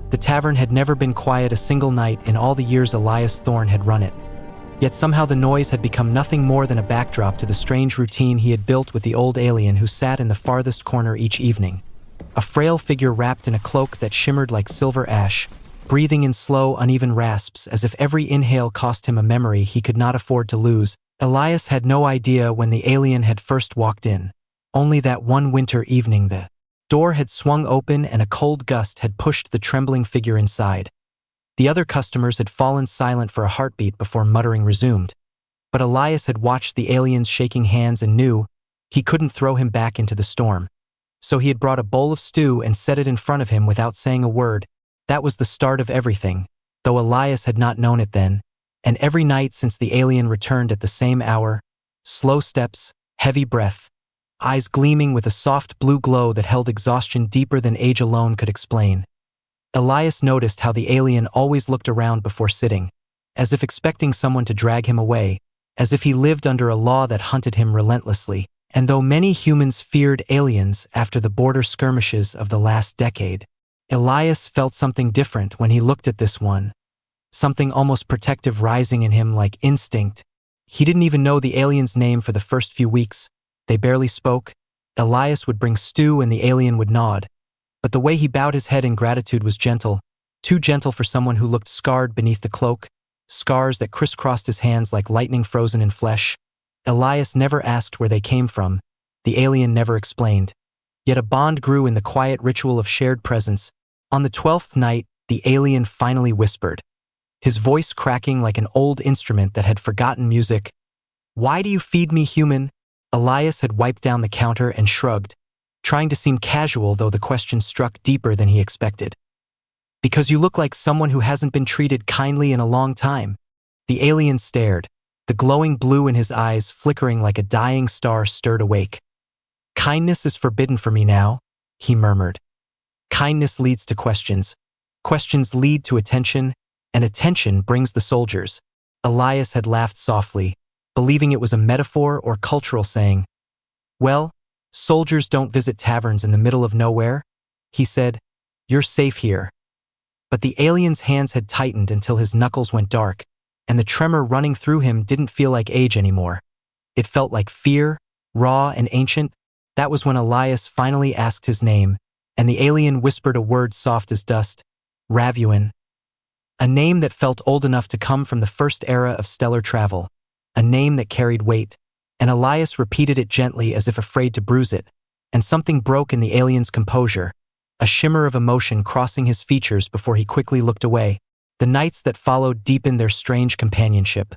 The tavern had never been quiet a single night in all the years Elias Thorne had run it. Yet somehow the noise had become nothing more than a backdrop to the strange routine he had built with the old alien who sat in the farthest corner each evening. A frail figure wrapped in a cloak that shimmered like silver ash, breathing in slow, uneven rasps as if every inhale cost him a memory he could not afford to lose. Elias had no idea when the alien had first walked in. Only that one winter evening the door had swung open and a cold gust had pushed the trembling figure inside. The other customers had fallen silent for a heartbeat before muttering resumed. But Elias had watched the aliens shaking hands and knew he couldn't throw him back into the storm. So he had brought a bowl of stew and set it in front of him without saying a word. That was the start of everything, though Elias had not known it then. And every night since the alien returned at the same hour, slow steps, heavy breath, eyes gleaming with a soft blue glow that held exhaustion deeper than age alone could explain. Elias noticed how the alien always looked around before sitting, as if expecting someone to drag him away, as if he lived under a law that hunted him relentlessly. And though many humans feared aliens after the border skirmishes of the last decade, Elias felt something different when he looked at this one. Something almost protective rising in him like instinct. He didn't even know the alien's name for the first few weeks. They barely spoke. Elias would bring stew and the alien would nod. But the way he bowed his head in gratitude was gentle, too gentle for someone who looked scarred beneath the cloak, scars that crisscrossed his hands like lightning frozen in flesh. Elias never asked where they came from. The alien never explained. Yet a bond grew in the quiet ritual of shared presence. On the 12th night, the alien finally whispered, his voice cracking like an old instrument that had forgotten music. "Why do you feed me, human?" Elias had wiped down the counter and shrugged, trying to seem casual though the question struck deeper than he expected. "Because you look like someone who hasn't been treated kindly in a long time." The alien stared, the glowing blue in his eyes flickering like a dying star stirred awake. "Kindness is forbidden for me now," he murmured. "Kindness leads to questions. Questions lead to attention, and attention brings the soldiers." Elias had laughed softly, believing it was a metaphor or cultural saying. "Well, soldiers don't visit taverns in the middle of nowhere," he said. "You're safe here." But the alien's hands had tightened until his knuckles went dark, and the tremor running through him didn't feel like age anymore. It felt like fear, raw and ancient. That was when Elias finally asked his name, and the alien whispered a word soft as dust, Ravuin. A name that felt old enough to come from the first era of stellar travel, a name that carried weight, and Elias repeated it gently as if afraid to bruise it, and something broke in the alien's composure, a shimmer of emotion crossing his features before he quickly looked away. The nights that followed deepened their strange companionship.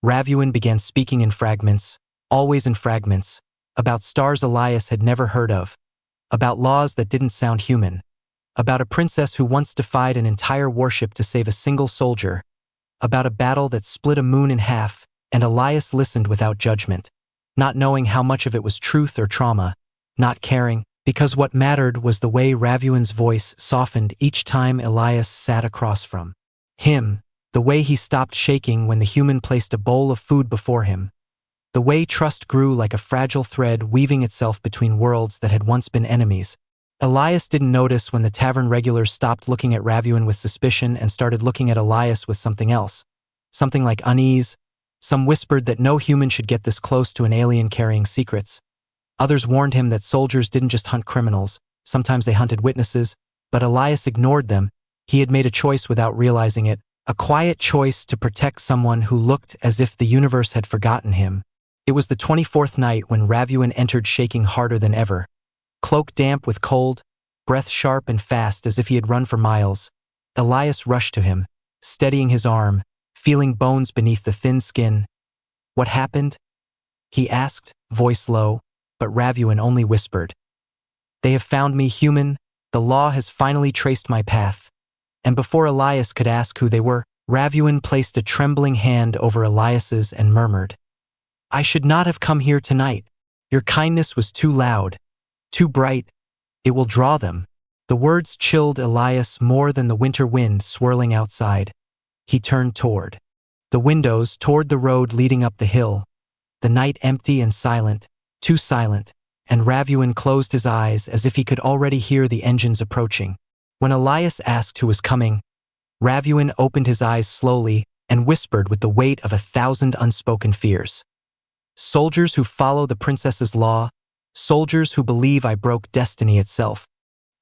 Ravuin began speaking in fragments, always in fragments, about stars Elias had never heard of, about laws that didn't sound human, about a princess who once defied an entire warship to save a single soldier, about a battle that split a moon in half, and Elias listened without judgment, not knowing how much of it was truth or trauma, not caring, because what mattered was the way Ravuin's voice softened each time Elias sat across from him, the way he stopped shaking when the human placed a bowl of food before him, the way trust grew like a fragile thread weaving itself between worlds that had once been enemies. Elias didn't notice when the tavern regulars stopped looking at Ravuin with suspicion and started looking at Elias with something else, something like unease. Some whispered that no human should get this close to an alien carrying secrets. Others warned him that soldiers didn't just hunt criminals, sometimes they hunted witnesses, but Elias ignored them. He had made a choice without realizing it, a quiet choice to protect someone who looked as if the universe had forgotten him. It was the 24th night when Ravuin entered shaking harder than ever. Cloak damp with cold, breath sharp and fast as if he had run for miles. Elias rushed to him, steadying his arm, feeling bones beneath the thin skin. "What happened?" he asked, voice low, but Ravuin only whispered. "They have found me, human. The law has finally traced my path." And before Elias could ask who they were, Ravuin placed a trembling hand over Elias's and murmured, "I should not have come here tonight. Your kindness was too loud, too bright. It will draw them." The words chilled Elias more than the winter wind swirling outside. He turned toward the windows, toward the road leading up the hill, the night empty and silent, too silent, and Ravuin closed his eyes as if he could already hear the engines approaching. When Elias asked who was coming, Ravuin opened his eyes slowly and whispered with the weight of 1,000 unspoken fears. Soldiers who follow the princess's law, soldiers who believe I broke destiny itself.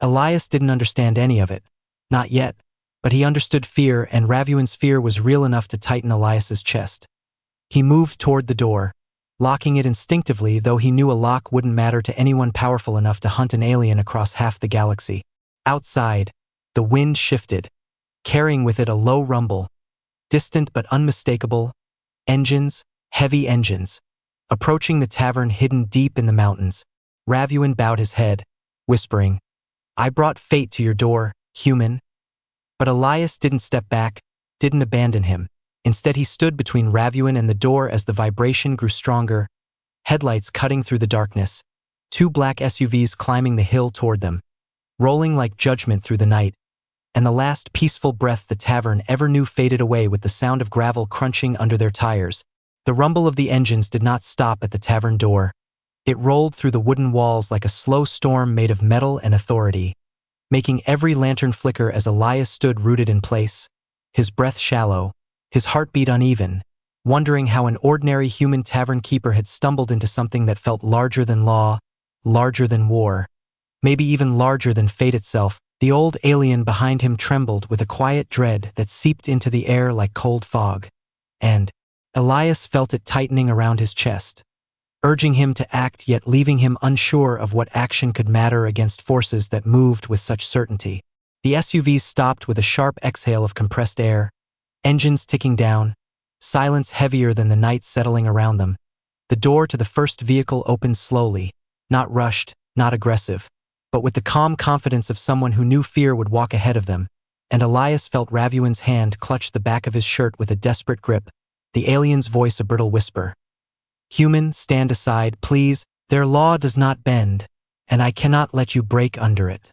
Elias didn't understand any of it. Not yet, but he understood fear, and Ravuin's fear was real enough to tighten Elias's chest. He moved toward the door, locking it instinctively, though he knew a lock wouldn't matter to anyone powerful enough to hunt an alien across half the galaxy. Outside, the wind shifted, carrying with it a low rumble, distant but unmistakable. Engines, heavy engines, approaching the tavern hidden deep in the mountains. Ravuin bowed his head, whispering, "I brought fate to your door, human." But Elias didn't step back, didn't abandon him. Instead, he stood between Ravuin and the door as the vibration grew stronger, headlights cutting through the darkness, 2 black SUVs climbing the hill toward them, rolling like judgment through the night, and the last peaceful breath the tavern ever knew faded away with the sound of gravel crunching under their tires. The rumble of the engines did not stop at the tavern door. It rolled through the wooden walls like a slow storm made of metal and authority, making every lantern flicker as Elias stood rooted in place, his breath shallow, his heartbeat uneven, wondering how an ordinary human tavern keeper had stumbled into something that felt larger than law, larger than war, maybe even larger than fate itself. The old alien behind him trembled with a quiet dread that seeped into the air like cold fog, and Elias felt it tightening around his chest, urging him to act yet leaving him unsure of what action could matter against forces that moved with such certainty. The SUVs stopped with a sharp exhale of compressed air, engines ticking down, silence heavier than the night settling around them. The door to the first vehicle opened slowly, not rushed, not aggressive, but with the calm confidence of someone who knew fear would walk ahead of them, and Elias felt Ravuin's hand clutch the back of his shirt with a desperate grip, the alien's voice a brittle whisper. "Human, stand aside, please. Their law does not bend, and I cannot let you break under it."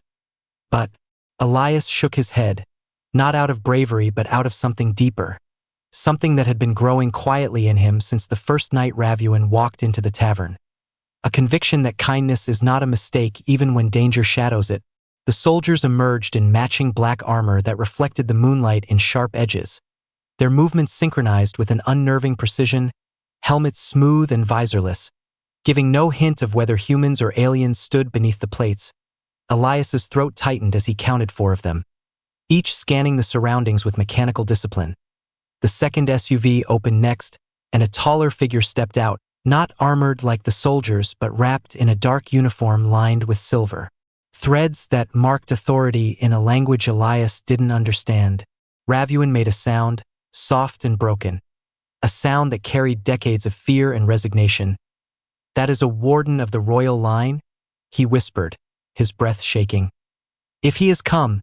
But Elias shook his head, not out of bravery but out of something deeper, something that had been growing quietly in him since the first night Ravuin walked into the tavern. A conviction that kindness is not a mistake even when danger shadows it. The soldiers emerged in matching black armor that reflected the moonlight in sharp edges, their movements synchronized with an unnerving precision, helmets smooth and visorless, giving no hint of whether humans or aliens stood beneath the plates. Elias's throat tightened as he counted 4 of them, each scanning the surroundings with mechanical discipline. The second SUV opened next, and a taller figure stepped out, not armored like the soldiers but wrapped in a dark uniform lined with silver. Threads that marked authority in a language Elias didn't understand. Ravuin made a sound, soft and broken, a sound that carried decades of fear and resignation. "That is a warden of the royal line?" he whispered, his breath shaking. "If he has come,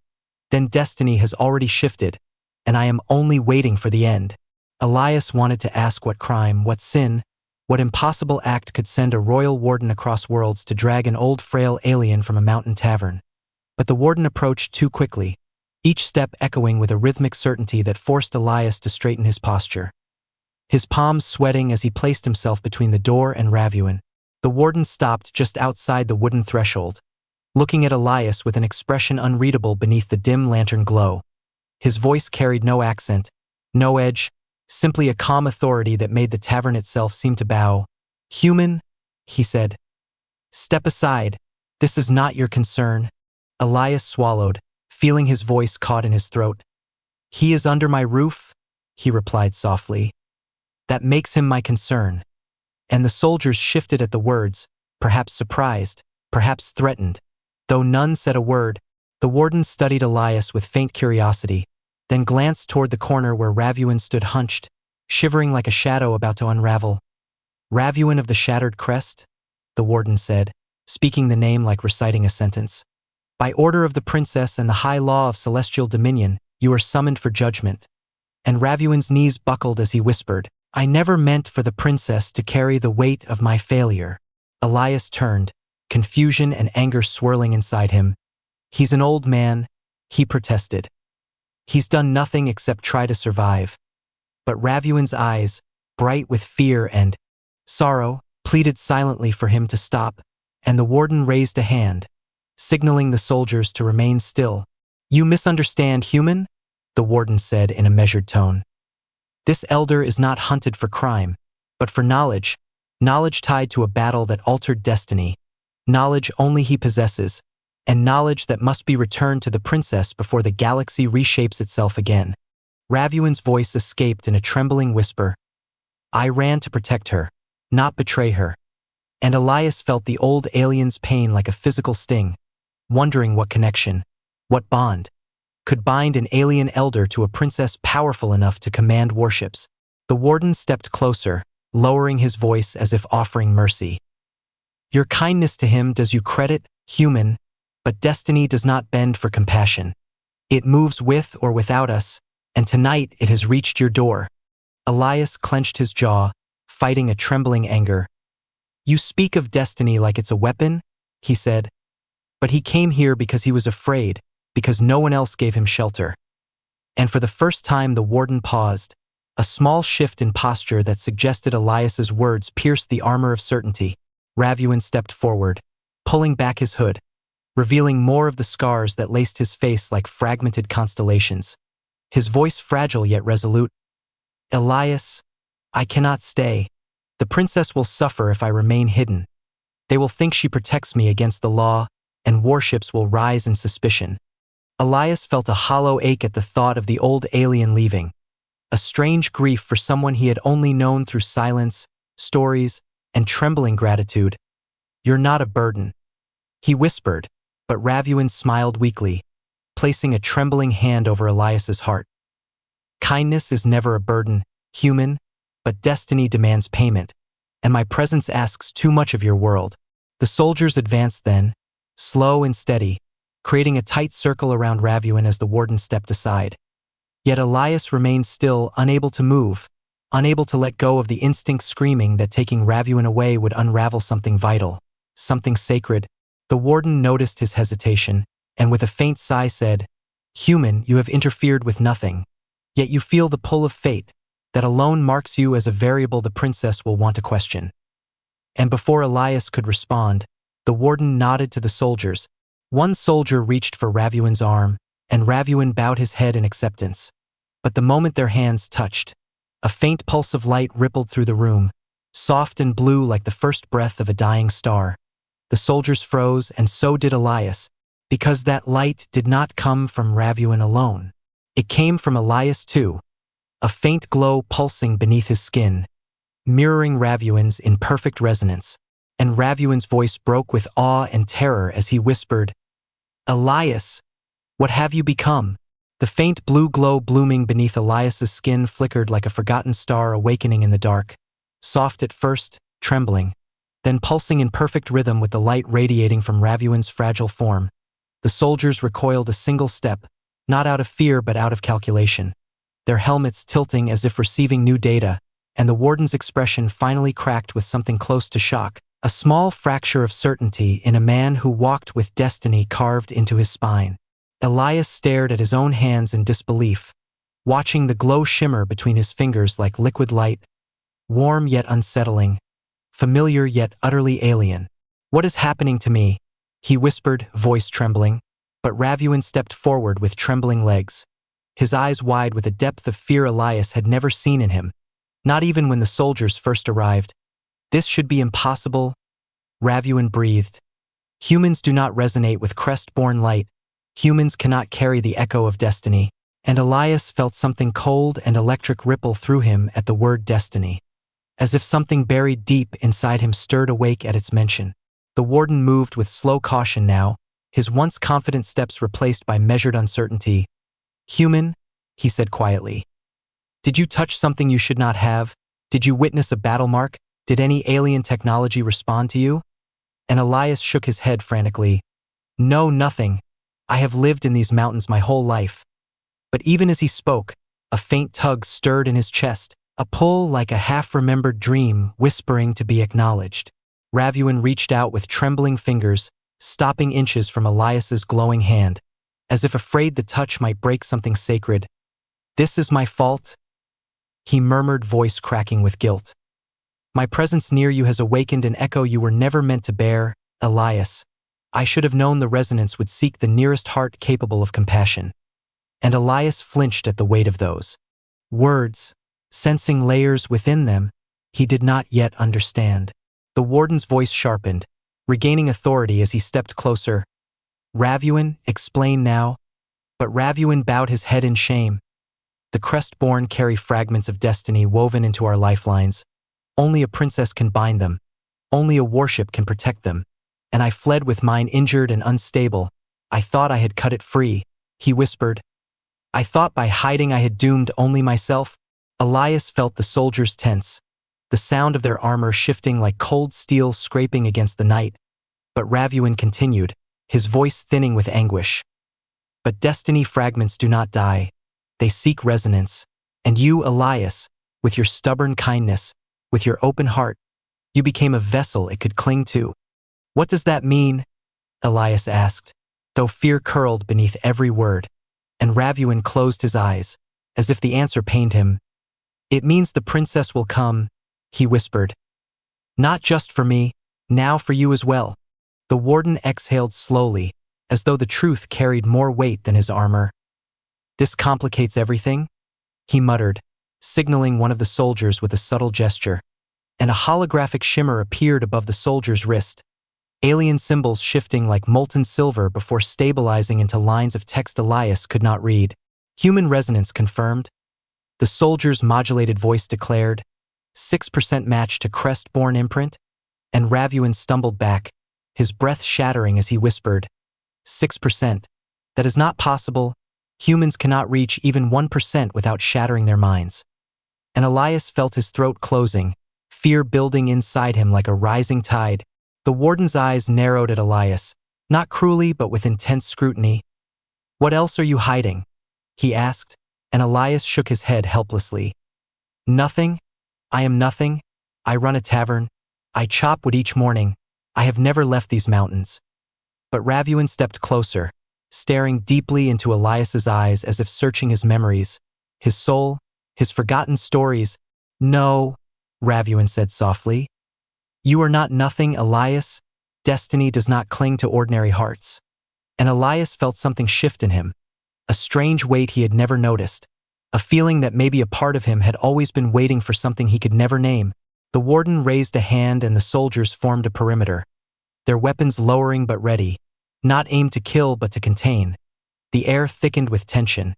then destiny has already shifted, and I am only waiting for the end." Elias wanted to ask what crime, what sin, what impossible act could send a royal warden across worlds to drag an old frail alien from a mountain tavern. But the warden approached too quickly, each step echoing with a rhythmic certainty that forced Elias to straighten his posture, his palms sweating as he placed himself between the door and Ravuin. The warden stopped just outside the wooden threshold, looking at Elias with an expression unreadable beneath the dim lantern glow. His voice carried no accent, no edge, simply a calm authority that made the tavern itself seem to bow. "Human," he said, "step aside. This is not your concern." Elias swallowed, feeling his voice caught in his throat. "He is under my roof," he replied softly. "That makes him my concern." And the soldiers shifted at the words, perhaps surprised, perhaps threatened. Though none said a word, the warden studied Elias with faint curiosity, then glanced toward the corner where Ravuin stood hunched, shivering like a shadow about to unravel. "Ravuin of the Shattered Crest," the warden said, speaking the name like reciting a sentence. "By order of the princess and the high law of celestial dominion, you are summoned for judgment." And Ravuin's knees buckled as he whispered, "I never meant for the princess to carry the weight of my failure." Elias turned, confusion and anger swirling inside him. "He's an old man," he protested. "He's done nothing except try to survive." But Ravuin's eyes, bright with fear and sorrow, pleaded silently for him to stop, and the warden raised a hand, signaling the soldiers to remain still. You misunderstand, human, the warden said in a measured tone. This elder is not hunted for crime, but for knowledge, knowledge tied to a battle that altered destiny, knowledge only he possesses, and knowledge that must be returned to the princess before the galaxy reshapes itself again. Ravuin's voice escaped in a trembling whisper. I ran to protect her, not betray her. And Elias felt the old alien's pain like a physical sting, wondering what connection, what bond, could bind an alien elder to a princess powerful enough to command warships. The warden stepped closer, lowering his voice as if offering mercy. Your kindness to him does you credit, human, but destiny does not bend for compassion. It moves with or without us, and tonight it has reached your door. Elias clenched his jaw, fighting a trembling anger. You speak of destiny like it's a weapon, he said. But he came here because he was afraid, because no one else gave him shelter. And for the first time the warden paused. A small shift in posture that suggested Elias's words pierced the armor of certainty. Ravuin stepped forward, pulling back his hood, revealing more of the scars that laced his face like fragmented constellations. His voice fragile yet resolute. Elias, I cannot stay. The princess will suffer if I remain hidden. They will think she protects me against the law, and warships will rise in suspicion. Elias felt a hollow ache at the thought of the old alien leaving, a strange grief for someone he had only known through silence, stories, and trembling gratitude. You're not a burden, he whispered, but Ravuin smiled weakly, placing a trembling hand over Elias's heart. Kindness is never a burden, human, but destiny demands payment, and my presence asks too much of your world. The soldiers advanced then, slow and steady, creating a tight circle around Ravuin as the warden stepped aside. Yet Elias remained still, unable to move, unable to let go of the instinct screaming that taking Ravuin away would unravel something vital, something sacred. The warden noticed his hesitation, and with a faint sigh said, Human, you have interfered with nothing, yet you feel the pull of fate, that alone marks you as a variable the princess will want to question. And before Elias could respond, the warden nodded to the soldiers. One soldier reached for Ravuin's arm, and Ravuin bowed his head in acceptance. But the moment their hands touched, a faint pulse of light rippled through the room, soft and blue like the first breath of a dying star. The soldiers froze, and so did Elias, because that light did not come from Ravuin alone. It came from Elias too, a faint glow pulsing beneath his skin, mirroring Ravuin's in perfect resonance, and Ravuin's voice broke with awe and terror as he whispered, Elias, what have you become? The faint blue glow blooming beneath Elias's skin flickered like a forgotten star awakening in the dark, soft at first, trembling, then pulsing in perfect rhythm with the light radiating from Ravuin's fragile form. The soldiers recoiled a single step, not out of fear but out of calculation, their helmets tilting as if receiving new data, and the warden's expression finally cracked with something close to shock, a small fracture of certainty in a man who walked with destiny carved into his spine. Elias stared at his own hands in disbelief, watching the glow shimmer between his fingers like liquid light, warm yet unsettling, familiar yet utterly alien. What is happening to me? He whispered, voice trembling, but Ravuin stepped forward with trembling legs, his eyes wide with a depth of fear Elias had never seen in him, not even when the soldiers first arrived. This should be impossible, Ravuin breathed. Humans do not resonate with crest-born light. Humans cannot carry the echo of destiny. And Elias felt something cold and electric ripple through him at the word destiny, as if something buried deep inside him stirred awake at its mention. The warden moved with slow caution now, his once confident steps replaced by measured uncertainty. Human, he said quietly. Did you touch something you should not have? Did you witness a battle mark? Did any alien technology respond to you? And Elias shook his head frantically. No, nothing. I have lived in these mountains my whole life. But even as he spoke, a faint tug stirred in his chest, a pull like a half-remembered dream whispering to be acknowledged. Ravuin reached out with trembling fingers, stopping inches from Elias's glowing hand, as if afraid the touch might break something sacred. This is my fault, he murmured, voice cracking with guilt. My presence near you has awakened an echo you were never meant to bear, Elias. I should have known the resonance would seek the nearest heart capable of compassion. And Elias flinched at the weight of those words, sensing layers within them he did not yet understand. The warden's voice sharpened, regaining authority as he stepped closer. Ravuin, explain now. But Ravuin bowed his head in shame. The Crestborn carry fragments of destiny woven into our lifelines. Only a princess can bind them. Only a warship can protect them. And I fled with mine injured and unstable. I thought I had cut it free, he whispered. I thought by hiding I had doomed only myself. Elias felt the soldiers tense, the sound of their armor shifting like cold steel scraping against the night. But Ravuin continued, his voice thinning with anguish. But destiny fragments do not die. They seek resonance. And you, Elias, with your stubborn kindness, with your open heart, you became a vessel it could cling to. What does that mean? Elias asked, though fear curled beneath every word. And Ravuin closed his eyes, as if the answer pained him. It means the princess will come, he whispered. Not just for me, now for you as well. The warden exhaled slowly, as though the truth carried more weight than his armor. This complicates everything, he muttered, signaling one of the soldiers with a subtle gesture. And a holographic shimmer appeared above the soldier's wrist, alien symbols shifting like molten silver before stabilizing into lines of text Elias could not read. Human resonance confirmed. The soldier's modulated voice declared, 6% match to Crestborn imprint, and Ravuin stumbled back, his breath shattering as he whispered, 6%. That is not possible. Humans cannot reach even 1% without shattering their minds. And Elias felt his throat closing, fear building inside him like a rising tide. The warden's eyes narrowed at Elias, not cruelly but with intense scrutiny. What else are you hiding? He asked, and Elias shook his head helplessly. Nothing. I am nothing. I run a tavern. I chop wood each morning. I have never left these mountains. But Ravuin stepped closer, staring deeply into Elias's eyes as if searching his memories, his soul, his forgotten stories. No, Ravuin said softly. You are not nothing, Elias. Destiny does not cling to ordinary hearts. And Elias felt something shift in him, a strange weight he had never noticed, a feeling that maybe a part of him had always been waiting for something he could never name. The warden raised a hand and the soldiers formed a perimeter, their weapons lowering but ready, not aimed to kill but to contain. The air thickened with tension,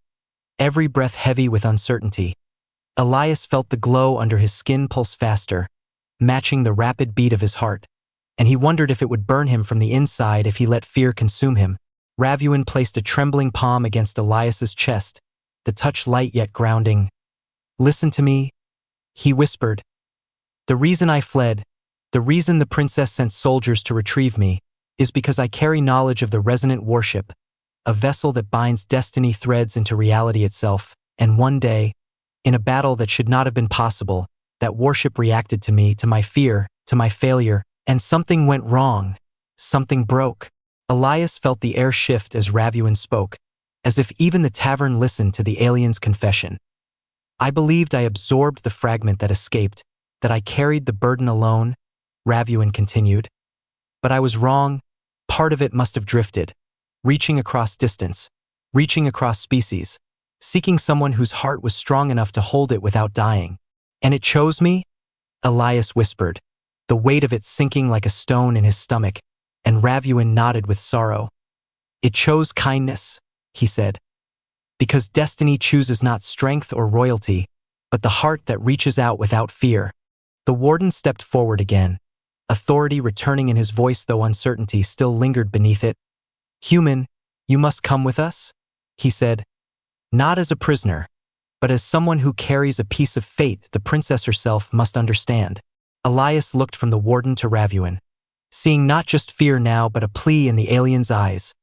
every breath heavy with uncertainty. Elias felt the glow under his skin pulse faster, matching the rapid beat of his heart, and he wondered if it would burn him from the inside if he let fear consume him. Ravuin placed a trembling palm against Elias's chest, the touch light yet grounding. Listen to me, he whispered. The reason I fled, the reason the princess sent soldiers to retrieve me, is because I carry knowledge of the resonant warship, a vessel that binds destiny threads into reality itself, and one day, in a battle that should not have been possible, that warship reacted to me, to my fear, to my failure, and something went wrong. Something broke. Elias felt the air shift as Ravuin spoke, as if even the tavern listened to the alien's confession. I believed I absorbed the fragment that escaped, that I carried the burden alone, Ravuin continued. But I was wrong. Part of it must have drifted, reaching across distance, reaching across species, seeking someone whose heart was strong enough to hold it without dying. And it chose me? Elias whispered, the weight of it sinking like a stone in his stomach, and Ravuin nodded with sorrow. It chose kindness, he said, because destiny chooses not strength or royalty, but the heart that reaches out without fear. The warden stepped forward again, authority returning in his voice though uncertainty still lingered beneath it. Human, you must come with us, he said, not as a prisoner, but as someone who carries a piece of fate the princess herself must understand. Elias looked from the warden to Ravuin, seeing not just fear now but a plea in the alien's eyes,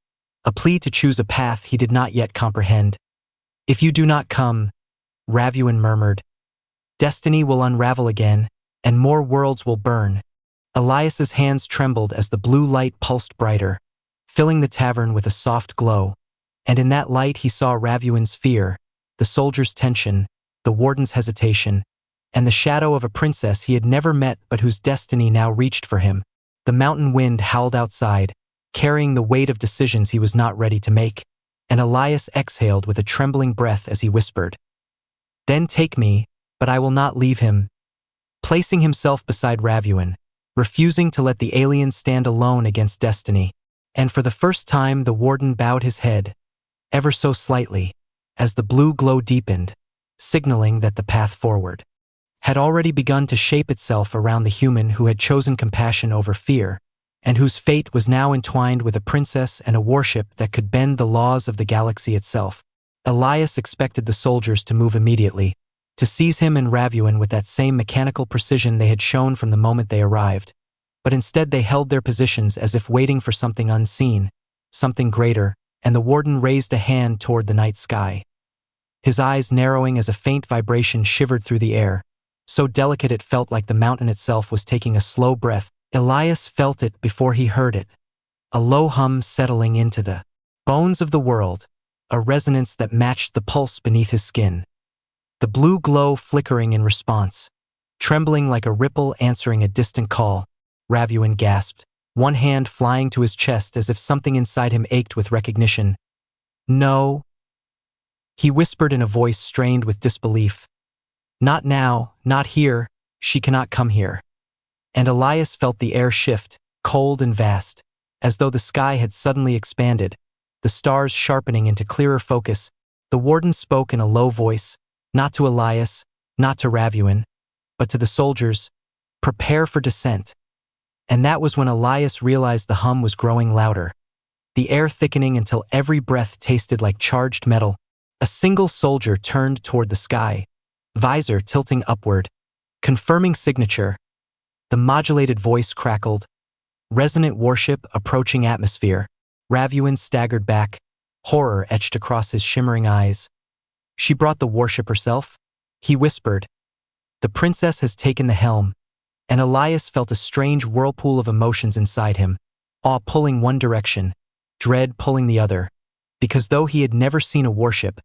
a plea to choose a path he did not yet comprehend. If you do not come, Ravuin murmured, destiny will unravel again, and more worlds will burn. Elias's hands trembled as the blue light pulsed brighter, filling the tavern with a soft glow, and in that light he saw Ravuin's fear, the soldier's tension, the warden's hesitation, and the shadow of a princess he had never met but whose destiny now reached for him. The mountain wind howled outside, carrying the weight of decisions he was not ready to make, and Elias exhaled with a trembling breath as he whispered, "Then take me, but I will not leave him," placing himself beside Ravuin, refusing to let the alien stand alone against destiny. And for the first time the warden bowed his head, ever so slightly, as the blue glow deepened, signaling that the path forward had already begun to shape itself around the human who had chosen compassion over fear, and whose fate was now entwined with a princess and a warship that could bend the laws of the galaxy itself. Elias expected the soldiers to move immediately, to seize him and Ravuin with that same mechanical precision they had shown from the moment they arrived, but instead they held their positions as if waiting for something unseen, something greater, and the warden raised a hand toward the night sky, his eyes narrowing as a faint vibration shivered through the air, so delicate it felt like the mountain itself was taking a slow breath. Elias felt it before he heard it, a low hum settling into the bones of the world, a resonance that matched the pulse beneath his skin. The blue glow flickering in response, trembling like a ripple answering a distant call. Ravuin gasped, one hand flying to his chest as if something inside him ached with recognition. "No," he whispered in a voice strained with disbelief. "Not now, not here, she cannot come here." And Elias felt the air shift, cold and vast, as though the sky had suddenly expanded, the stars sharpening into clearer focus. The warden spoke in a low voice, not to Elias, not to Ravuin, but to the soldiers, "Prepare for descent." And that was when Elias realized the hum was growing louder, the air thickening until every breath tasted like charged metal. A single soldier turned toward the sky, visor tilting upward, confirming signature. The modulated voice crackled, "Resonant warship approaching atmosphere." Ravuin staggered back, horror etched across his shimmering eyes. "She brought the warship herself?" he whispered. "The princess has taken the helm." And Elias felt a strange whirlpool of emotions inside him, awe pulling one direction, dread pulling the other, because though he had never seen a warship,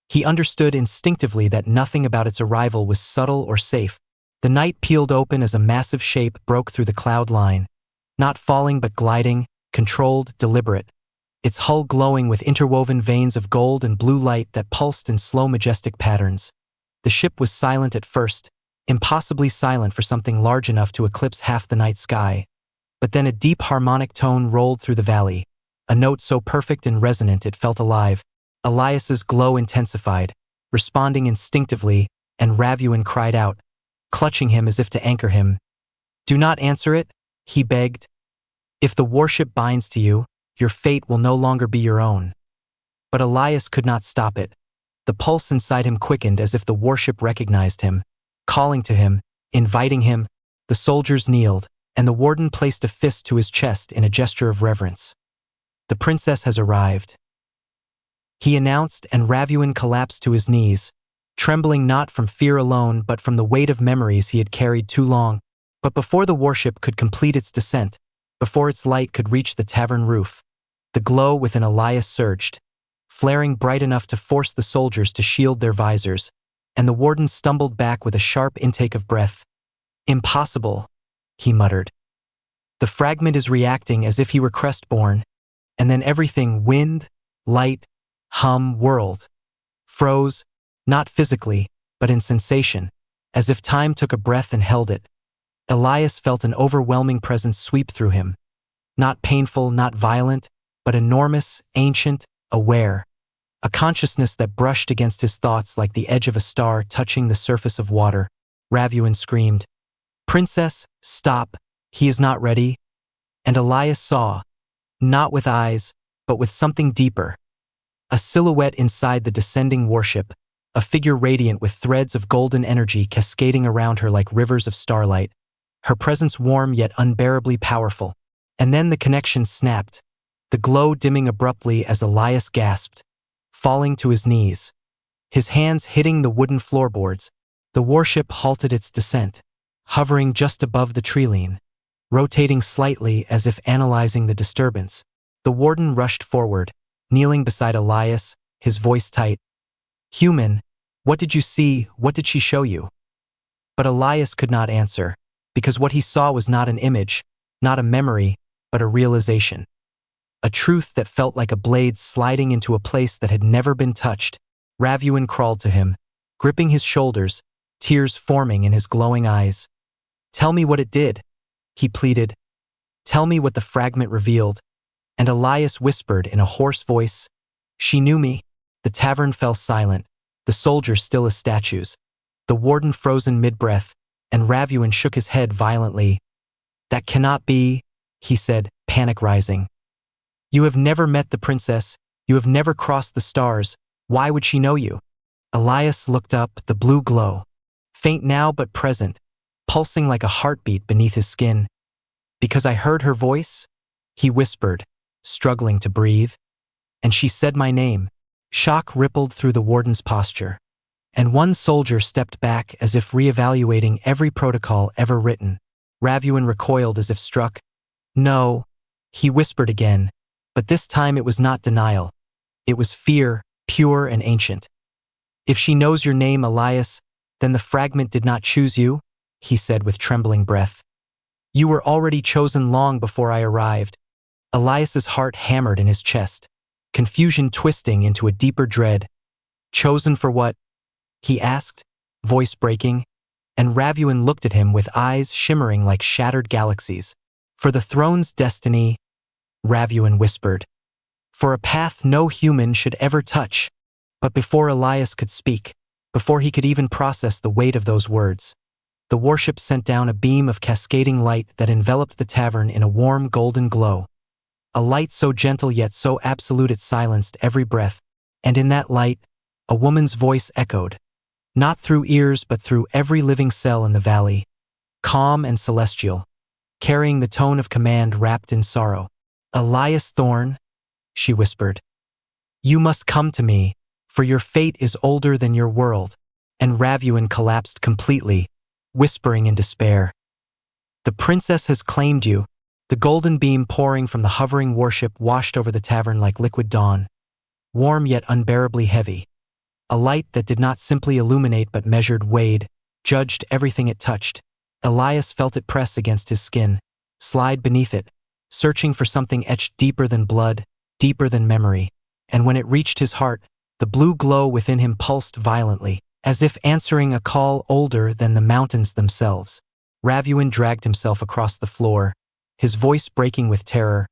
he understood instinctively that nothing about its arrival was subtle or safe. The night peeled open as a massive shape broke through the cloud line, not falling but gliding, controlled, deliberate, its hull glowing with interwoven veins of gold and blue light that pulsed in slow majestic patterns. The ship was silent at first, impossibly silent for something large enough to eclipse half the night sky. But then a deep harmonic tone rolled through the valley, a note so perfect and resonant it felt alive. Elias's glow intensified, responding instinctively, and Ravuin cried out, clutching him as if to anchor him. "Do not answer it," he begged. "If the warship binds to you, your fate will no longer be your own." But Elias could not stop it. The pulse inside him quickened as if the warship recognized him, calling to him, inviting him. The soldiers kneeled, and the warden placed a fist to his chest in a gesture of reverence. "The princess has arrived," he announced, and Ravuin collapsed to his knees, trembling not from fear alone but from the weight of memories he had carried too long. But before the warship could complete its descent, before its light could reach the tavern roof, the glow within Elias surged, flaring bright enough to force the soldiers to shield their visors, and the warden stumbled back with a sharp intake of breath. "Impossible," he muttered. "The fragment is reacting as if he were crestborn," and then everything, wind, light, hum, world, froze, not physically, but in sensation, as if time took a breath and held it. Elias felt an overwhelming presence sweep through him, not painful, not violent, but enormous, ancient, aware, a consciousness that brushed against his thoughts like the edge of a star touching the surface of water. Ravuin screamed, "Princess, stop, he is not ready." And Elias saw, not with eyes, but with something deeper, a silhouette inside the descending warship, a figure radiant with threads of golden energy cascading around her like rivers of starlight, her presence warm yet unbearably powerful. And then the connection snapped, the glow dimming abruptly as Elias gasped, falling to his knees, his hands hitting the wooden floorboards. The warship halted its descent, hovering just above the treeline, rotating slightly as if analyzing the disturbance. The warden rushed forward, kneeling beside Elias, his voice tight. "Human, what did you see? What did she show you?" But Elias could not answer, because what he saw was not an image, not a memory, but a realization. a truth that felt like a blade sliding into a place that had never been touched. Ravuin crawled to him, gripping his shoulders, tears forming in his glowing eyes. "Tell me what it did," he pleaded. "Tell me what the fragment revealed." And Elias whispered in a hoarse voice, "She knew me." The tavern fell silent, the soldiers still as statues, the warden frozen mid-breath, and Ravuin shook his head violently. "That cannot be," he said, panic rising. "You have never met the princess, you have never crossed the stars, why would she know you?" Elias looked up, the blue glow, faint now but present, pulsing like a heartbeat beneath his skin. "Because I heard her voice?" he whispered, struggling to breathe. "And she said my name." Shock rippled through the warden's posture, and one soldier stepped back as if reevaluating every protocol ever written. Ravuin recoiled as if struck. "No," he whispered again, but this time it was not denial. It was fear, pure and ancient. "If she knows your name, Elias, then the fragment did not choose you," he said with trembling breath. "You were already chosen long before I arrived." Elias's heart hammered in his chest, confusion twisting into a deeper dread. "Chosen for what?" he asked, voice breaking, and Ravuin looked at him with eyes shimmering like shattered galaxies. "For the throne's destiny," Ravuin whispered. "For a path no human should ever touch." But before Elias could speak, before he could even process the weight of those words, the warship sent down a beam of cascading light that enveloped the tavern in a warm golden glow. A light so gentle yet so absolute it silenced every breath, and in that light, a woman's voice echoed, not through ears but through every living cell in the valley, calm and celestial, carrying the tone of command wrapped in sorrow. "Elias Thorn," she whispered, "you must come to me, for your fate is older than your world." And Ravuin collapsed completely, whispering in despair, "The princess has claimed you." The golden beam pouring from the hovering warship washed over the tavern like liquid dawn, warm yet unbearably heavy. A light that did not simply illuminate but measured, weighed, judged everything it touched. Elias felt it press against his skin, slide beneath it, searching for something etched deeper than blood, deeper than memory. And when it reached his heart, the blue glow within him pulsed violently, as if answering a call older than the mountains themselves. Ravuin dragged himself across the floor, his voice breaking with terror.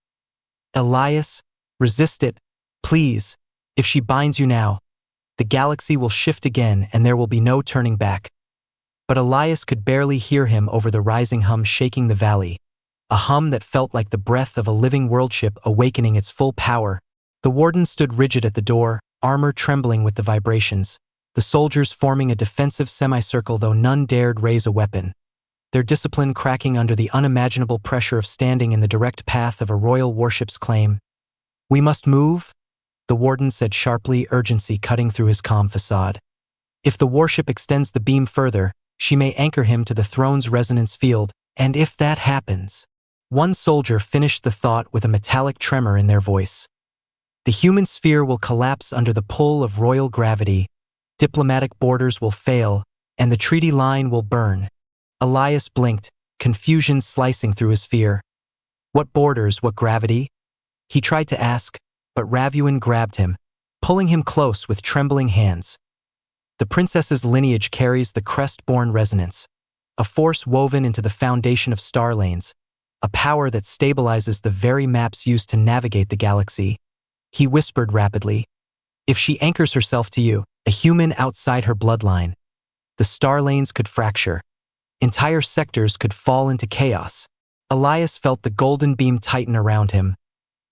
"Elias, resist it, please. If she binds you now, the galaxy will shift again and there will be no turning back." But Elias could barely hear him over the rising hum shaking the valley, a hum that felt like the breath of a living worldship awakening its full power. The warden stood rigid at the door, armor trembling with the vibrations, the soldiers forming a defensive semicircle though none dared raise a weapon, their discipline cracking under the unimaginable pressure of standing in the direct path of a royal warship's claim. "We must move," the warden said sharply, urgency cutting through his calm facade. "If the warship extends the beam further, she may anchor him to the throne's resonance field, and if that happens..." One soldier finished the thought with a metallic tremor in their voice. "The human sphere will collapse under the pull of royal gravity, diplomatic borders will fail, and the treaty line will burn." Elias blinked, confusion slicing through his fear. What borders, what gravity? He tried to ask, but Ravuin grabbed him, pulling him close with trembling hands. "The princess's lineage carries the crest-born resonance, a force woven into the foundation of star lanes, a power that stabilizes the very maps used to navigate the galaxy." He whispered rapidly, "If she anchors herself to you, a human outside her bloodline, the star lanes could fracture. Entire sectors could fall into chaos." Elias felt the golden beam tighten around him,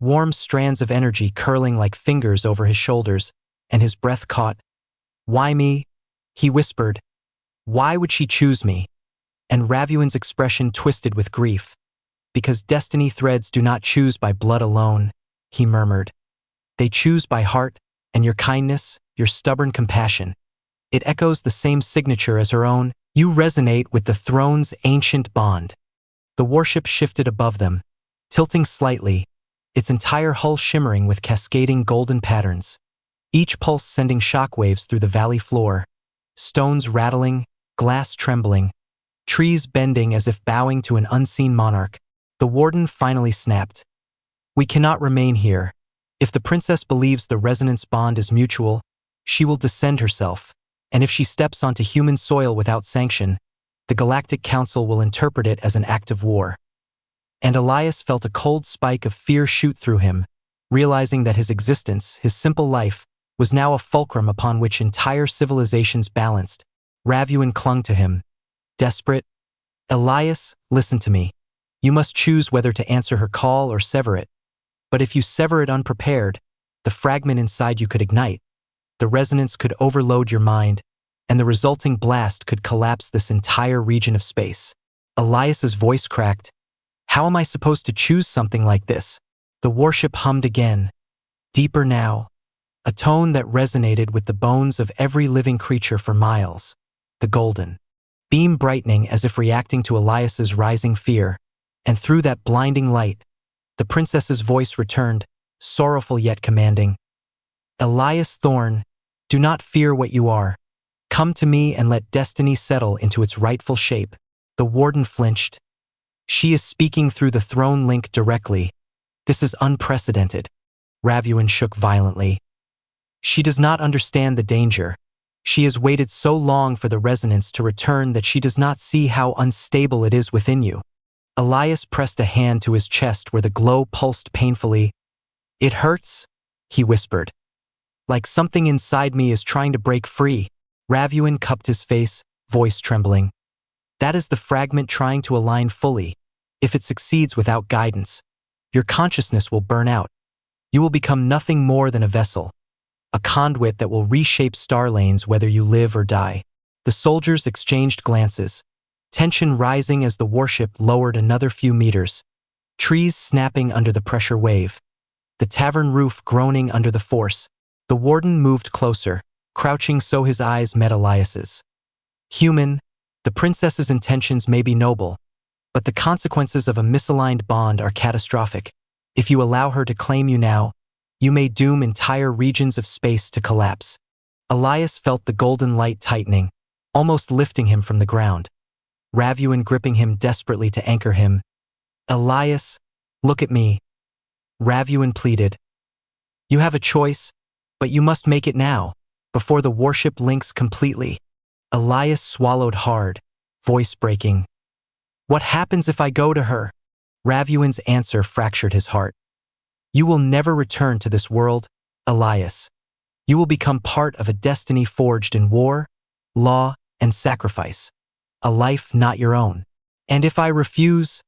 warm strands of energy curling like fingers over his shoulders, and his breath caught. "Why me?" he whispered. "Why would she choose me?" And Ravuin's expression twisted with grief. "Because destiny threads do not choose by blood alone," he murmured. "They choose by heart, and your kindness, your stubborn compassion. It echoes the same signature as her own. You resonate with the throne's ancient bond." The warship shifted above them, tilting slightly, its entire hull shimmering with cascading golden patterns, each pulse sending shockwaves through the valley floor, stones rattling, glass trembling, trees bending as if bowing to an unseen monarch. The warden finally snapped. We cannot remain here. If the princess believes the resonance bond is mutual, she will descend herself, and if she steps onto human soil without sanction, the Galactic Council will interpret it as an act of war. And Elias felt a cold spike of fear shoot through him, realizing that his existence, his simple life, was now a fulcrum upon which entire civilizations balanced. Ravuin clung to him, desperate. Elias, listen to me. You must choose whether to answer her call or sever it. But if you sever it unprepared, the fragment inside you could ignite, the resonance could overload your mind, and the resulting blast could collapse this entire region of space. Elias's voice cracked. How am I supposed to choose something like this? The warship hummed again, deeper now, a tone that resonated with the bones of every living creature for miles. The golden beam brightening as if reacting to Elias's rising fear, and through that blinding light, the princess's voice returned, sorrowful yet commanding. Elias Thorn, do not fear what you are. Come to me and let destiny settle into its rightful shape. The warden flinched. She is speaking through the throne link directly. This is unprecedented. Ravuin shook violently. She does not understand the danger. She has waited so long for the resonance to return that she does not see how unstable it is within you. Elias pressed a hand to his chest where the glow pulsed painfully. It hurts, he whispered. Like something inside me is trying to break free. Ravuin cupped his face, voice trembling. That is the fragment trying to align fully. If it succeeds without guidance, your consciousness will burn out. You will become nothing more than a vessel, a conduit that will reshape star lanes whether you live or die. The soldiers exchanged glances, tension rising as the warship lowered another few meters, trees snapping under the pressure wave, the tavern roof groaning under the force. The warden moved closer, crouching so his eyes met Elias's. Human, the princess's intentions may be noble, but the consequences of a misaligned bond are catastrophic. If you allow her to claim you now, you may doom entire regions of space to collapse. Elias felt the golden light tightening, almost lifting him from the ground. Ravuin gripping him desperately to anchor him. Elias, look at me. Ravuin pleaded. You have a choice, but you must make it now, before the warship links completely. Elias swallowed hard, voice breaking. What happens if I go to her? Ravuin's answer fractured his heart. You will never return to this world, Elias. You will become part of a destiny forged in war, law, and sacrifice. A life not your own. And if I refuse?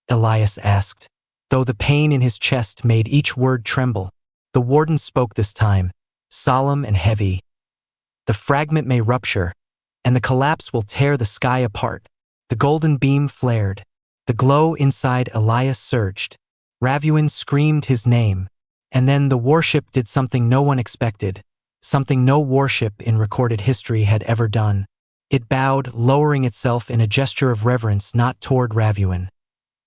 Elias asked, though the pain in his chest made each word tremble. The warden spoke this time, solemn and heavy. The fragment may rupture, and the collapse will tear the sky apart. The golden beam flared. The glow inside Elias surged. Ravuin screamed his name, and then the warship did something no one expected, something no warship in recorded history had ever done. It bowed, lowering itself in a gesture of reverence not toward Ravuin,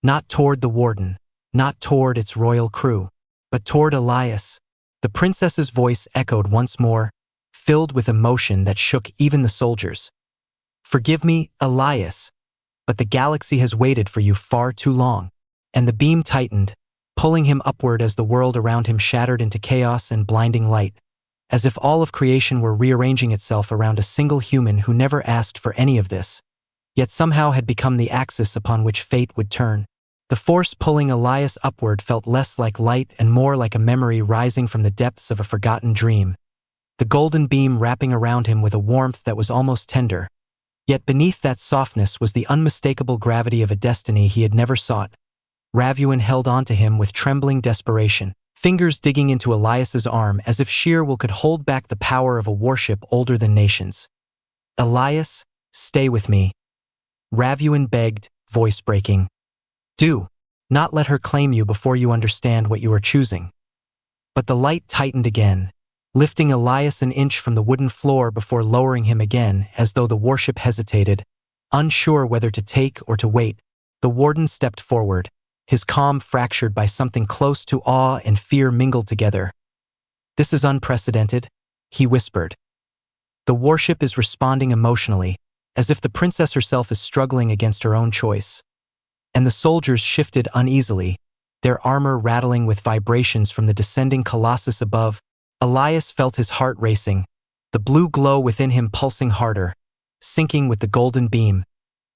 not toward the warden, not toward its royal crew, but toward Elias. The princess's voice echoed once more, filled with emotion that shook even the soldiers. Forgive me, Elias, but the galaxy has waited for you far too long. And the beam tightened, pulling him upward as the world around him shattered into chaos and blinding light, as if all of creation were rearranging itself around a single human who never asked for any of this, yet somehow had become the axis upon which fate would turn. The force pulling Elias upward felt less like light and more like a memory rising from the depths of a forgotten dream, the golden beam wrapping around him with a warmth that was almost tender. Yet beneath that softness was the unmistakable gravity of a destiny he had never sought. Ravuin held on to him with trembling desperation, fingers digging into Elias's arm as if sheer will could hold back the power of a warship older than nations. Elias, stay with me. Ravuin begged, voice breaking. Do not let her claim you before you understand what you are choosing. But the light tightened again, lifting Elias an inch from the wooden floor before lowering him again as though the warship hesitated, unsure whether to take or to wait. The warden stepped forward, his calm fractured by something close to awe and fear mingled together. This is unprecedented, he whispered. The warship is responding emotionally, as if the princess herself is struggling against her own choice. And the soldiers shifted uneasily, their armor rattling with vibrations from the descending colossus above. Elias felt his heart racing, the blue glow within him pulsing harder, syncing with the golden beam,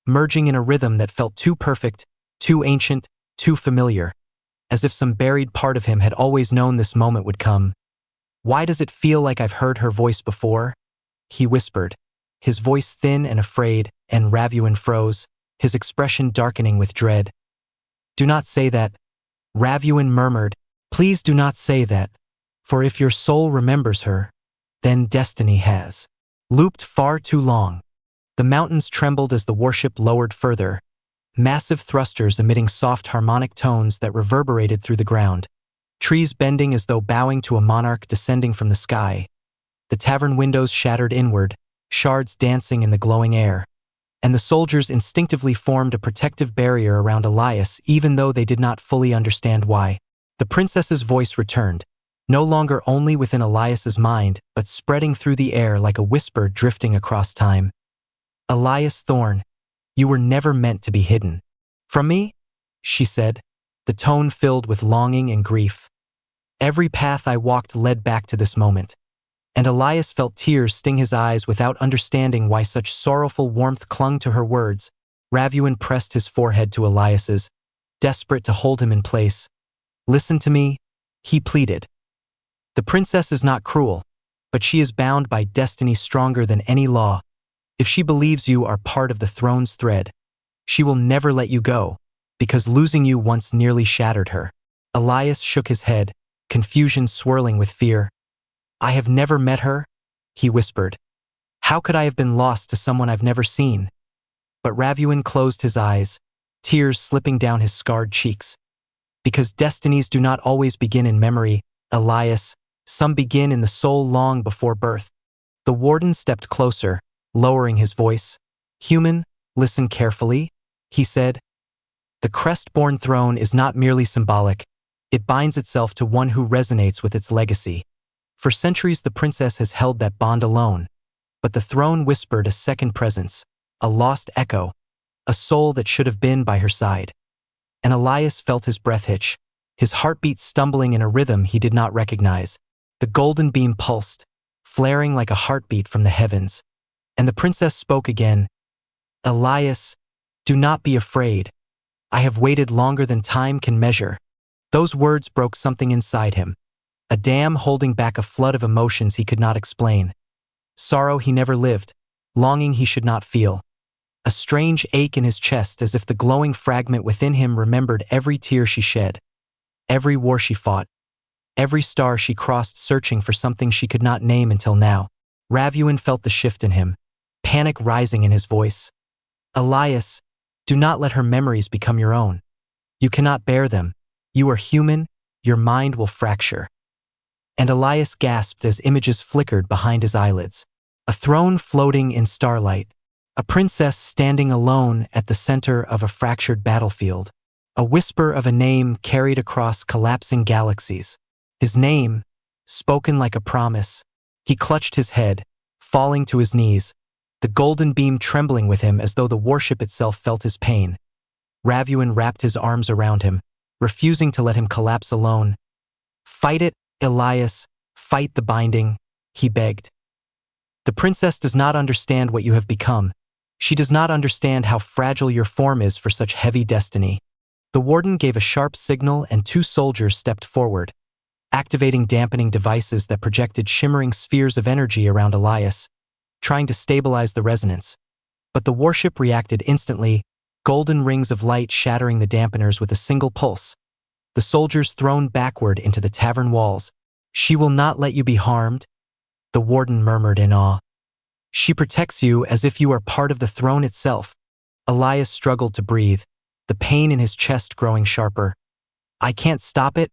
merging in a rhythm that felt too perfect, too ancient, too familiar, as if some buried part of him had always known this moment would come. "Why does it feel like I've heard her voice before?" he whispered, his voice thin and afraid, and Ravuin froze, his expression darkening with dread. "Do not say that," Ravuin murmured. "Please do not say that, for if your soul remembers her, then destiny has looped far too long." The mountains trembled as the warship lowered further, massive thrusters emitting soft harmonic tones that reverberated through the ground, trees bending as though bowing to a monarch descending from the sky. The tavern windows shattered inward, shards dancing in the glowing air, and the soldiers instinctively formed a protective barrier around Elias even though they did not fully understand why. The princess's voice returned, no longer only within Elias's mind, but spreading through the air like a whisper drifting across time. "Elias Thorn, you were never meant to be hidden from me," she said, the tone filled with longing and grief. "Every path I walked led back to this moment." And Elias felt tears sting his eyes without understanding why such sorrowful warmth clung to her words. Ravuin pressed his forehead to Elias's, desperate to hold him in place. "Listen to me," he pleaded. "The princess is not cruel, but she is bound by destiny stronger than any law. If she believes you are part of the throne's thread, she will never let you go, because losing you once nearly shattered her." Elias shook his head, confusion swirling with fear. "I have never met her," he whispered. "How could I have been lost to someone I've never seen?" But Ravuin closed his eyes, tears slipping down his scarred cheeks. "Because destinies do not always begin in memory, Elias. Some begin in the soul long before birth." The warden stepped closer, lowering his voice. "Human, listen carefully," he said. "The crest-born throne is not merely symbolic. It binds itself to one who resonates with its legacy. For centuries the princess has held that bond alone, but the throne whispered a second presence, a lost echo, a soul that should have been by her side." And Elias felt his breath hitch, his heartbeat stumbling in a rhythm he did not recognize. The golden beam pulsed, flaring like a heartbeat from the heavens. And the princess spoke again. "Elias, do not be afraid. I have waited longer than time can measure." Those words broke something inside him, a dam holding back a flood of emotions he could not explain. Sorrow he never lived, longing he should not feel. A strange ache in his chest as if the glowing fragment within him remembered every tear she shed, every war she fought, every star she crossed searching for something she could not name until now. Ravuin felt the shift in him, panic rising in his voice. "Elias, do not let her memories become your own. You cannot bear them. You are human, your mind will fracture." And Elias gasped as images flickered behind his eyelids. A throne floating in starlight, a princess standing alone at the center of a fractured battlefield, a whisper of a name carried across collapsing galaxies. His name, spoken like a promise. He clutched his head, falling to his knees, the golden beam trembling with him as though the warship itself felt his pain. Ravuin wrapped his arms around him, refusing to let him collapse alone. "Fight it, Elias, fight the binding," he begged. "The princess does not understand what you have become. She does not understand how fragile your form is for such heavy destiny." The warden gave a sharp signal and 2 soldiers stepped forward, activating dampening devices that projected shimmering spheres of energy around Elias, trying to stabilize the resonance. But the warship reacted instantly, golden rings of light shattering the dampeners with a single pulse. The soldiers thrown backward into the tavern walls. "She will not let you be harmed," the warden murmured in awe. "She protects you as if you are part of the throne itself." Elias struggled to breathe, the pain in his chest growing sharper. "I can't stop it,"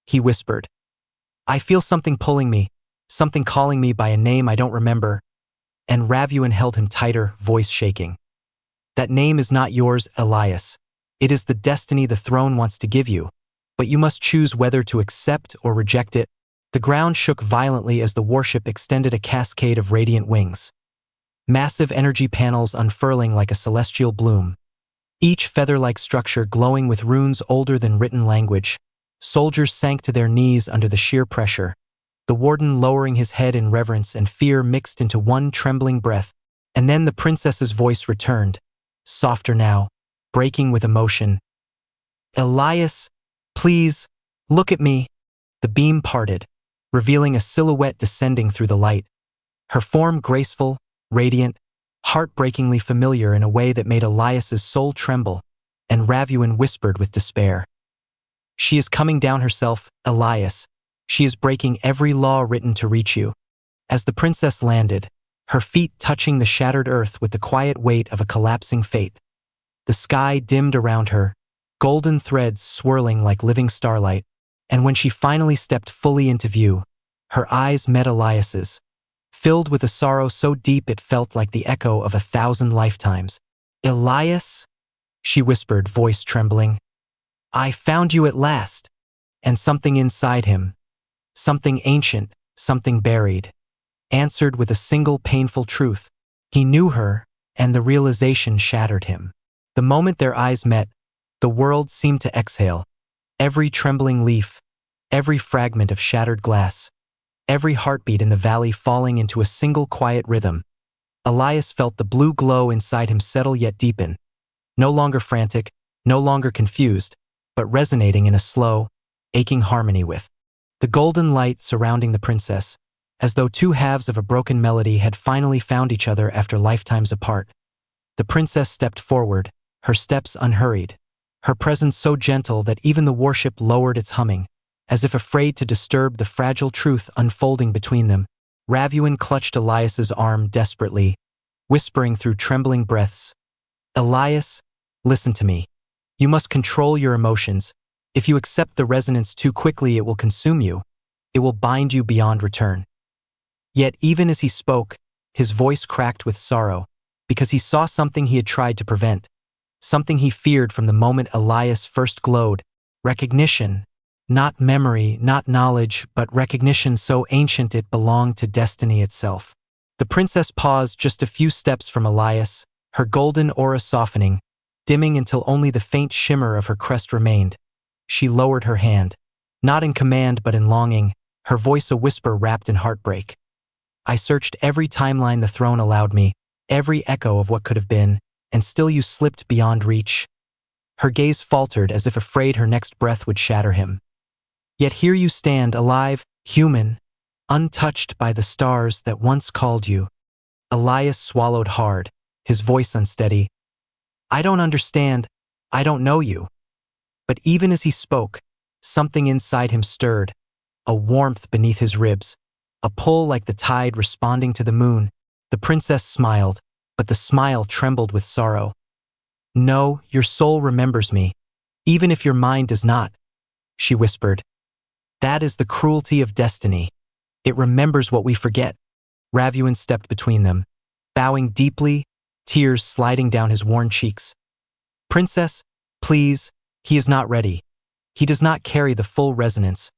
he whispered. "I feel something pulling me, something calling me by a name I don't remember." And Ravuin held him tighter, voice shaking. "That name is not yours, Elias. It is the destiny the throne wants to give you, but you must choose whether to accept or reject it." The ground shook violently as the warship extended a cascade of radiant wings, massive energy panels unfurling like a celestial bloom. each feather-like structure glowing with runes older than written language. Soldiers sank to their knees under the sheer pressure, the warden lowering his head in reverence and fear mixed into one trembling breath. And then the princess's voice returned, softer now, breaking with emotion. "Elias, please, look at me." The beam parted, revealing a silhouette descending through the light. Her form graceful, radiant, heartbreakingly familiar in a way that made Elias's soul tremble, and Ravuin whispered with despair. "She is coming down herself, Elias. She is breaking every law written to reach you." As the princess landed, her feet touching the shattered earth with the quiet weight of a collapsing fate, the sky dimmed around her, golden threads swirling like living starlight, and when she finally stepped fully into view, her eyes met Elias's, filled with a sorrow so deep it felt like the echo of 1,000 lifetimes. "Elias?" she whispered, voice trembling. "I found you at last." And something inside him, something ancient, something buried, answered with a single painful truth. He knew her, and the realization shattered him. The moment their eyes met, the world seemed to exhale. Every trembling leaf, every fragment of shattered glass, every heartbeat in the valley falling into a single quiet rhythm. Elias felt the blue glow inside him settle yet deepen, no longer frantic, no longer confused, but resonating in a slow, aching harmony with the golden light surrounding the princess, as though two halves of a broken melody had finally found each other after lifetimes apart. The princess stepped forward, her steps unhurried, her presence so gentle that even the warship lowered its humming, as if afraid to disturb the fragile truth unfolding between them. Ravuin clutched Elias's arm desperately, whispering through trembling breaths, "Elias, listen to me. You must control your emotions. If you accept the resonance too quickly, it will consume you. It will bind you beyond return." Yet even as he spoke, his voice cracked with sorrow, because he saw something he had tried to prevent, something he feared from the moment Elias first glowed: recognition. Not memory, not knowledge, but recognition so ancient it belonged to destiny itself. The princess paused just a few steps from Elias, her golden aura softening, dimming until only the faint shimmer of her crest remained. She lowered her hand, not in command but in longing, her voice a whisper wrapped in heartbreak. "I searched every timeline the throne allowed me, every echo of what could have been, and still you slipped beyond reach." Her gaze faltered as if afraid her next breath would shatter him. "Yet here you stand, alive, human, untouched by the stars that once called you." Elias swallowed hard, his voice unsteady. "I don't understand, I don't know you." But even as he spoke, something inside him stirred, a warmth beneath his ribs, a pull like the tide responding to the moon. The princess smiled, but the smile trembled with sorrow. "No, your soul remembers me, even if your mind does not," she whispered. "That is the cruelty of destiny. It remembers what we forget." Ravuin stepped between them, bowing deeply, tears sliding down his worn cheeks. "Princess, please, he is not ready. He does not carry the full resonance,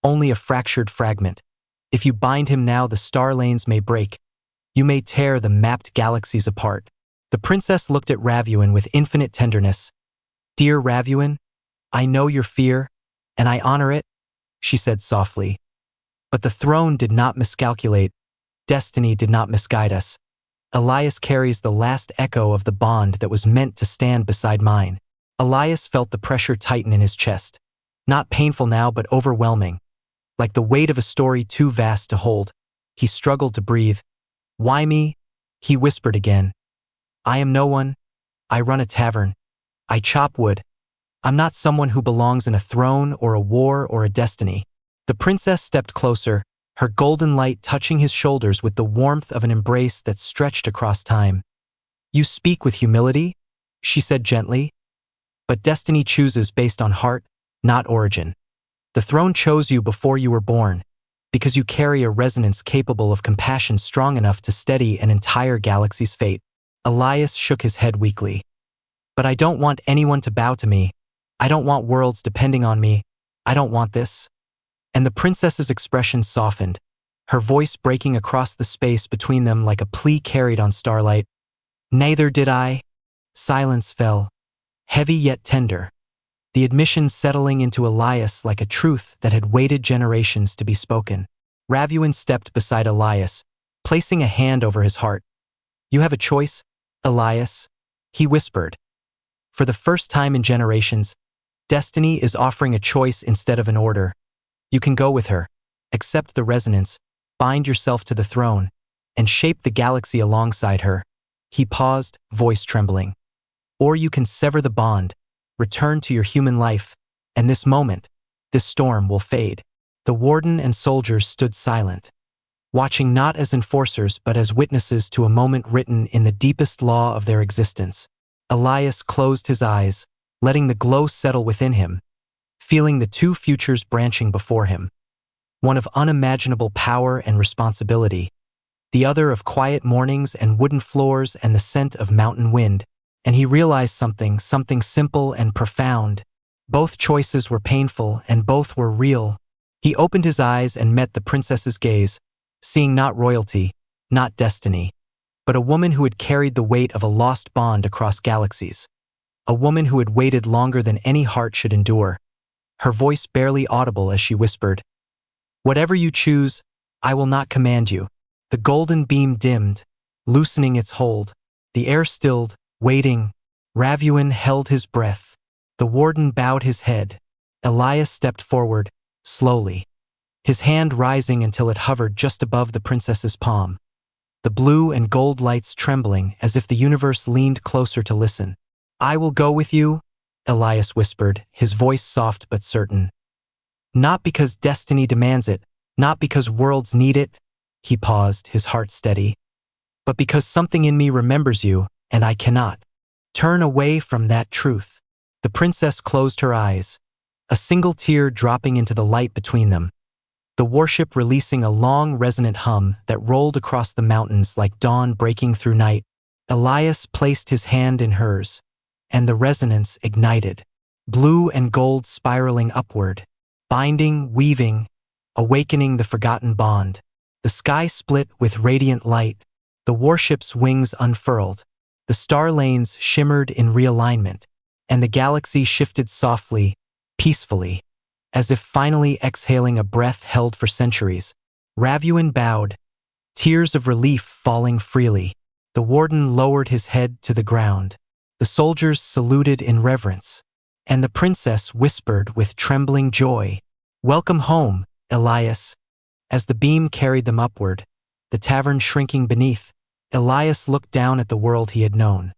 only a fractured fragment. If you bind him now, the star lanes may break. You may tear the mapped galaxies apart." The princess looked at Ravuin with infinite tenderness. "Dear Ravuin, I know your fear, and I honor it," she said softly. "But the throne did not miscalculate. Destiny did not misguide us. Elias carries the last echo of the bond that was meant to stand beside mine." Elias felt the pressure tighten in his chest, not painful now but overwhelming, like the weight of a story too vast to hold. He struggled to breathe. "Why me?" he whispered again. "I am no one. I run a tavern. I chop wood. I'm not someone who belongs in a throne or a war or a destiny." The princess stepped closer, her golden light touching his shoulders with the warmth of an embrace that stretched across time. "You speak with humility," she said gently. "But destiny chooses based on heart, not origin. The throne chose you before you were born, because you carry a resonance capable of compassion strong enough to steady an entire galaxy's fate." Elias shook his head weakly. "But I don't want anyone to bow to me. I don't want worlds depending on me. I don't want this." And the princess's expression softened, her voice breaking across the space between them like a plea carried on starlight. "Neither did I." Silence fell, heavy yet tender, the admission settling into Elias like a truth that had waited generations to be spoken. Ravuin stepped beside Elias, placing a hand over his heart. "You have a choice, Elias," he whispered. "For the first time in generations, destiny is offering a choice instead of an order. You can go with her, accept the resonance, bind yourself to the throne, and shape the galaxy alongside her." He paused, voice trembling. "Or you can sever the bond, return to your human life, and this moment, this storm will fade." The warden and soldiers stood silent, watching not as enforcers but as witnesses to a moment written in the deepest law of their existence. Elias closed his eyes, letting the glow settle within him, feeling the two futures branching before him, one of unimaginable power and responsibility, the other of quiet mornings and wooden floors and the scent of mountain wind. And he realized something simple and profound. Both choices were painful and both were real. He opened his eyes and met the princess's gaze, seeing not royalty, not destiny, but a woman who had carried the weight of a lost bond across galaxies. A woman who had waited longer than any heart should endure. Her voice barely audible as she whispered, "Whatever you choose, I will not command you." The golden beam dimmed, loosening its hold. The air stilled, waiting. Ravuin held his breath. The warden bowed his head. Elias stepped forward, slowly, his hand rising until it hovered just above the princess's palm, the blue and gold lights trembling as if the universe leaned closer to listen. "I will go with you," Elias whispered, his voice soft but certain. "Not because destiny demands it, not because worlds need it," he paused, his heart steady, "but because something in me remembers you, and I cannot turn away from that truth." The princess closed her eyes, a single tear dropping into the light between them, the warship releasing a long resonant hum that rolled across the mountains like dawn breaking through night. Elias placed his hand in hers, and the resonance ignited, blue and gold spiraling upward, binding, weaving, awakening the forgotten bond. The sky split with radiant light, the warship's wings unfurled, the star lanes shimmered in realignment, and the galaxy shifted softly, peacefully, as if finally exhaling a breath held for centuries. Ravuin bowed, tears of relief falling freely. The warden lowered his head to the ground. The soldiers saluted in reverence, and the princess whispered with trembling joy, "Welcome home, Elias." As the beam carried them upward, the tavern shrinking beneath, Elias looked down at the world he had known,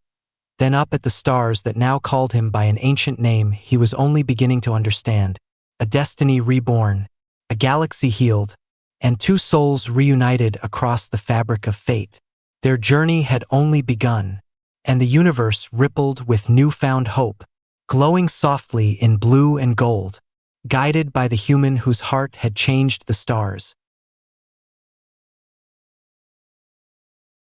then up at the stars that now called him by an ancient name he was only beginning to understand. A destiny reborn, a galaxy healed, and two souls reunited across the fabric of fate. Their journey had only begun, and the universe rippled with newfound hope, glowing softly in blue and gold, guided by the human whose heart had changed the stars.